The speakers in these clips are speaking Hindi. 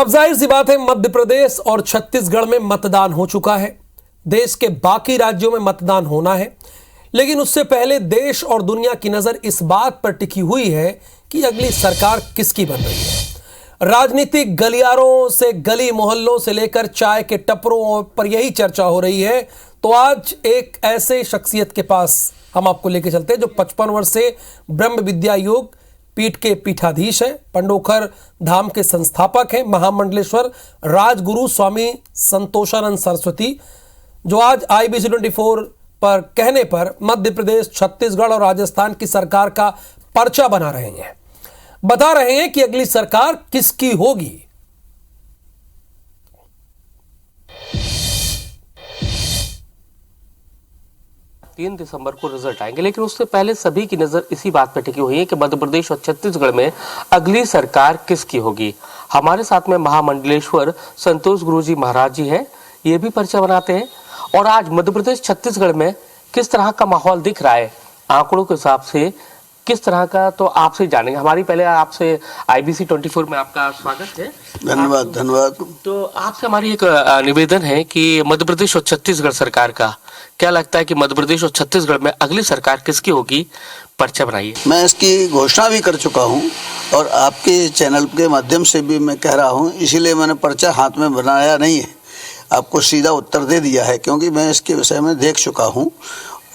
अब जाहिर सी बात है, मध्य प्रदेश और छत्तीसगढ़ में मतदान हो चुका है। देश के बाकी राज्यों में मतदान होना है, लेकिन उससे पहले देश और दुनिया की नजर इस बात पर टिकी हुई है कि अगली सरकार किसकी बन रही है। राजनीतिक गलियारों से, गली मोहल्लों से लेकर चाय के टपरों पर यही चर्चा हो रही है। तो आज एक ऐसे शख्सियत के पास हम आपको लेके चलते हैं जो 55 वर्ष से ब्रह्म विद्या योग पीठ के पीठाधीश हैं, पंडोखर धाम के संस्थापक हैं, महामंडलेश्वर राजगुरु स्वामी संतोषानंद सरस्वती, जो आज IBC 24 पर कहने पर मध्य प्रदेश, छत्तीसगढ़ और राजस्थान की सरकार का पर्चा बना रहे हैं। बता रहे हैं कि अगली सरकार किसकी होगी। 3 दिसंबर को रिजल्ट आएंगे, लेकिन उससे पहले सभी की नजर इसी बात पर टिकी हुई है कि मध्य प्रदेश और छत्तीसगढ़ में अगली सरकार किसकी होगी। हमारे साथ में महामंडलेश्वर संतोष गुरुजी महाराज जी हैं, ये भी पर्चा बनाते हैं। और आज मध्य प्रदेश छत्तीसगढ़ में किस तरह का माहौल दिख रहा है आंकड़ों के हिसाब से, किस तरह का, तो आपसे जानेंगे। हमारी पहले आपसे IBC 24 में आपका स्वागत है। धन्यवाद। तो आपसे हमारी एक निवेदन है कि मध्य प्रदेश और छत्तीसगढ़ सरकार का क्या लगता है कि मध्य प्रदेश और छत्तीसगढ़ में अगली सरकार किसकी होगी, पर्चा बनाइए। मैं इसकी घोषणा भी कर चुका हूं और आपके चैनल के माध्यम से भी मैं कह रहा हूं, इसीलिए मैंने पर्चा हाथ में बनाया नहीं है, आपको सीधा उत्तर दे दिया है, क्योंकि मैं इसके विषय में देख चुका हूं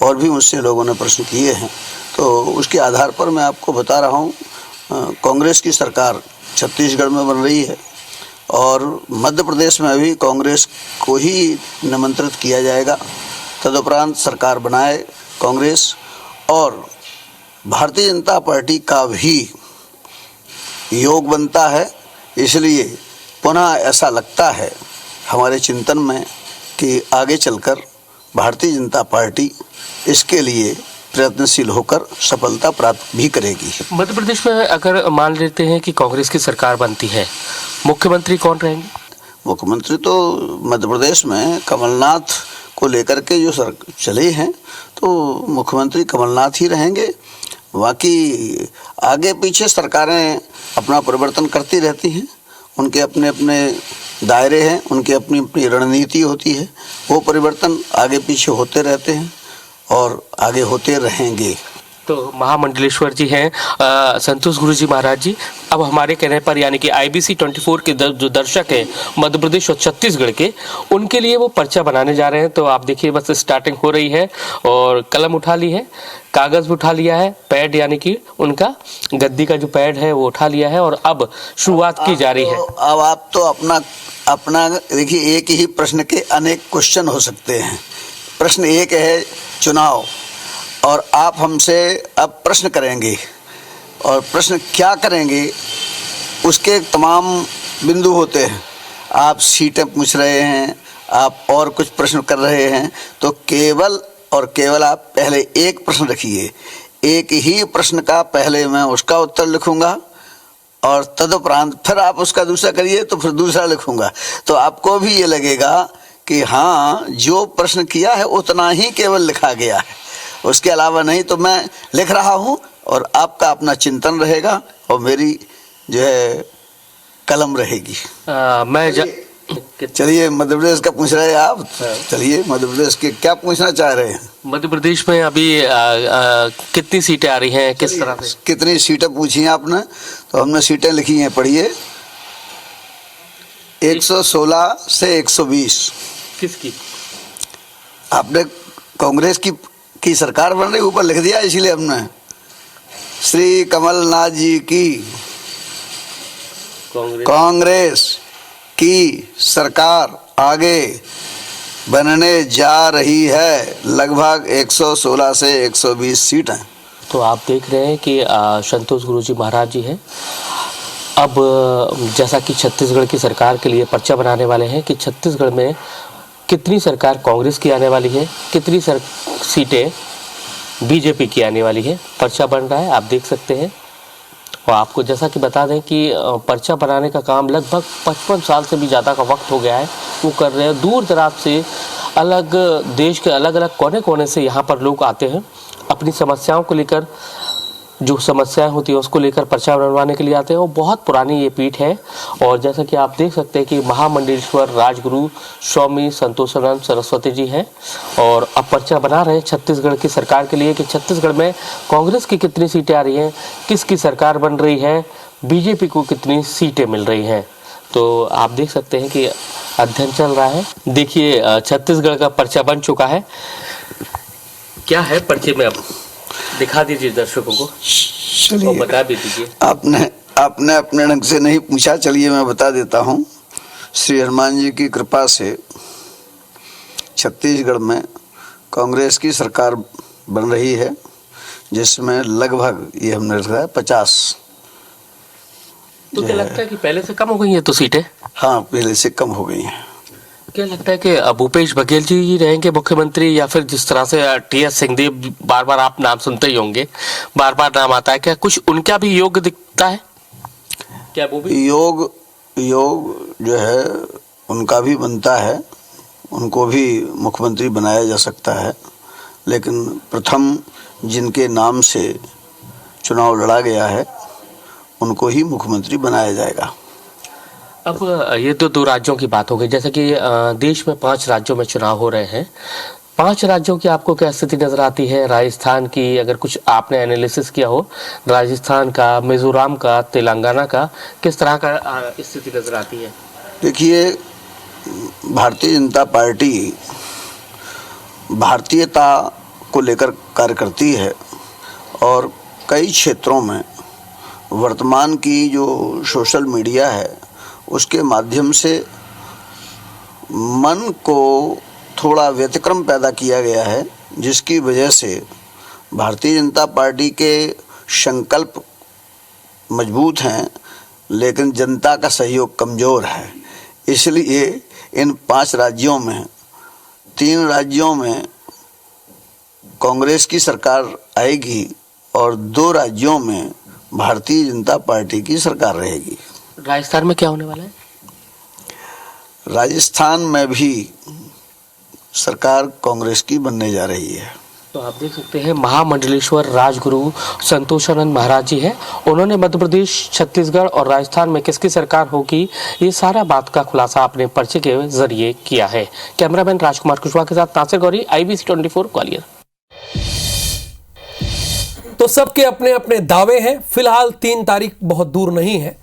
और भी मुझसे लोगों ने प्रश्न किए हैं। तो उसके आधार पर मैं आपको बता रहा हूं, कांग्रेस की सरकार छत्तीसगढ़ में बन रही है और मध्य प्रदेश में भी कांग्रेस को ही निमंत्रित किया जाएगा। तदुपरांत सरकार बनाए कांग्रेस, और भारतीय जनता पार्टी का भी योग बनता है। इसलिए पुनः ऐसा लगता है हमारे चिंतन में कि आगे चलकर भारतीय जनता पार्टी इसके लिए प्रयत्नशील होकर सफलता प्राप्त भी करेगी। मध्य प्रदेश में अगर मान लेते हैं कि कांग्रेस की सरकार बनती है, मुख्यमंत्री कौन रहेंगे? मुख्यमंत्री तो मध्य प्रदेश में कमलनाथ को लेकर के जो चले हैं, तो मुख्यमंत्री कमलनाथ ही रहेंगे। बाकी आगे पीछे सरकारें अपना परिवर्तन करती रहती हैं, उनके अपने अपने दायरे हैं, उनकी अपनी अपनी रणनीति होती है, वो परिवर्तन आगे पीछे होते रहते हैं और आगे होते रहेंगे। तो महामंडलेश्वर जी हैं संतोष गुरुजी महाराज जी, अब हमारे कहने पर यानी कि IBC 24 के जो दर्शक हैं मध्य प्रदेश और छत्तीसगढ़ के, उनके लिए वो पर्चा बनाने जा रहे हैं। तो आप देखिए, बस स्टार्टिंग हो रही है और कलम उठा ली है, कागज भी उठा लिया है, पैड यानी कि उनका गद्दी का जो पैड है वो उठा लिया है और अब शुरुआत की जा रही है। अब आप तो अपना देखिए, एक ही प्रश्न के अनेक क्वेश्चन हो सकते हैं। प्रश्न एक है चुनाव, और आप हमसे अब प्रश्न करेंगे, और प्रश्न क्या करेंगे उसके तमाम बिंदु होते हैं। आप सीटें पूछ रहे हैं, आप और कुछ प्रश्न कर रहे हैं, तो केवल और केवल आप पहले एक प्रश्न रखिए। एक ही प्रश्न का पहले मैं उसका उत्तर लिखूंगा और तदुपरांत फिर आप उसका दूसरा करिए तो फिर दूसरा लिखूंगा। तो आपको भी ये लगेगा कि हाँ, जो प्रश्न किया है उतना ही केवल लिखा गया है, उसके अलावा नहीं। तो मैं लिख रहा हूँ और आपका अपना चिंतन रहेगा और मेरी जो है कलम रहेगी। चलिए, मध्य प्रदेश का पूछ रहे हैं आप। चलिए, मध्य प्रदेश के क्या पूछना चाह रहे हैं? मध्य प्रदेश में अभी कितनी सीटें आ रही हैं, किस तरह से? कितनी सीटें पूछी हैं आपने? तो हमने सीटें लिखी हैं, पढ़िए। 116 से 120। किसकी? आपने कांग्रेस की सरकार बन रही, ऊपर लिख दिया, इसीलिए हमने श्री कमलनाथ जी की कांग्रेस की सरकार आगे बनने जा रही है। लगभग 116 से 120 सीट हैं। तो आप देख रहे हैं कि संतोष गुरुजी महाराज जी हैं। अब जैसा कि छत्तीसगढ़ की सरकार के लिए पर्चा बनाने वाले हैं कि छत्तीसगढ़ में कितनी सरकार कांग्रेस की आने वाली है, कितनी सीटें बीजेपी की आने वाली है, पर्चा बन रहा है, आप देख सकते हैं। और आपको जैसा कि बता दें कि पर्चा बनाने का काम लगभग 55 साल से भी ज़्यादा का वक्त हो गया है, वो कर रहे हैं। दूर दराज से, अलग देश के अलग अलग कोने कोने से यहाँ पर लोग आते हैं अपनी समस्याओं को लेकर। जो समस्याएं होती है उसको लेकर पर्चा बनवाने के लिए आते हैं। वो बहुत पुरानी ये पीठ है और जैसा कि आप देख सकते हैं कि महामंडलेश्वर राजगुरु स्वामी संतोषानंद सरस्वती जी हैं और अब पर्चा बना रहे हैं छत्तीसगढ़ की सरकार के लिए कि छत्तीसगढ़ में कांग्रेस की कितनी सीटें आ रही हैं, किसकी सरकार बन रही है, बीजेपी को कितनी सीटें मिल रही हैं। तो आप देख सकते हैं कि अध्ययन चल रहा है। देखिए छत्तीसगढ़ का पर्चा बन चुका है। क्या है पर्चे में, अब दिखा दीजिए दर्शकों को और बता भी दीजिए। आपने अपने ढंग से नहीं पूछा, चलिए मैं बता देता हूँ। श्री हनुमान जी की कृपा से छत्तीसगढ़ में कांग्रेस की सरकार बन रही है, जिसमें लगभग ये हमने रखा है 50। तो क्या लगता है कि पहले से कम हो गई है तो सीटें? हाँ, पहले से कम हो गई हैं। क्या लगता है कि भूपेश बघेल जी ही रहेंगे मुख्यमंत्री, या फिर जिस तरह से टी.एस. सिंहदेव, बार बार आप नाम सुनते ही होंगे, बार बार नाम आता है, क्या कुछ उनका भी योग दिखता है? क्या वो भी योग जो है उनका भी बनता है, उनको भी मुख्यमंत्री बनाया जा सकता है, लेकिन प्रथम जिनके नाम से चुनाव लड़ा गया है उनको ही मुख्यमंत्री बनाया जाएगा। अब ये तो दो राज्यों की बात हो गई, जैसे कि देश में 5 राज्यों में चुनाव हो रहे हैं। 5 राज्यों की आपको क्या स्थिति नजर आती है? राजस्थान की, अगर कुछ आपने एनालिसिस किया हो, राजस्थान का, मिजोरम का, तेलंगाना का, किस तरह का स्थिति नजर आती है? देखिए, भारतीय जनता पार्टी भारतीयता को लेकर कार्य करती है और कई क्षेत्रों में वर्तमान की जो सोशल मीडिया है उसके माध्यम से मन को थोड़ा व्यतिक्रम पैदा किया गया है, जिसकी वजह से भारतीय जनता पार्टी के संकल्प मजबूत हैं लेकिन जनता का सहयोग कमज़ोर है। इसलिए इन 5 राज्यों में 3 राज्यों में कांग्रेस की सरकार आएगी और 2 राज्यों में भारतीय जनता पार्टी की सरकार रहेगी। राजस्थान में क्या होने वाला है? राजस्थान में भी सरकार कांग्रेस की बनने जा रही है। तो आप देख सकते हैं महामंडलेश्वर राजगुरु संतोषानंद महाराज जी हैं, उन्होंने मध्य प्रदेश, छत्तीसगढ़ और राजस्थान में किसकी सरकार होगी, ये सारा बात का खुलासा अपने पर्चे के जरिए किया है। कैमरामैन राजकुमार कुशवाहा के साथ नासिर गौरी, IBC 24 ग्वालियर। तो सबके अपने अपने दावे हैं। फिलहाल 3 तारीख बहुत दूर नहीं है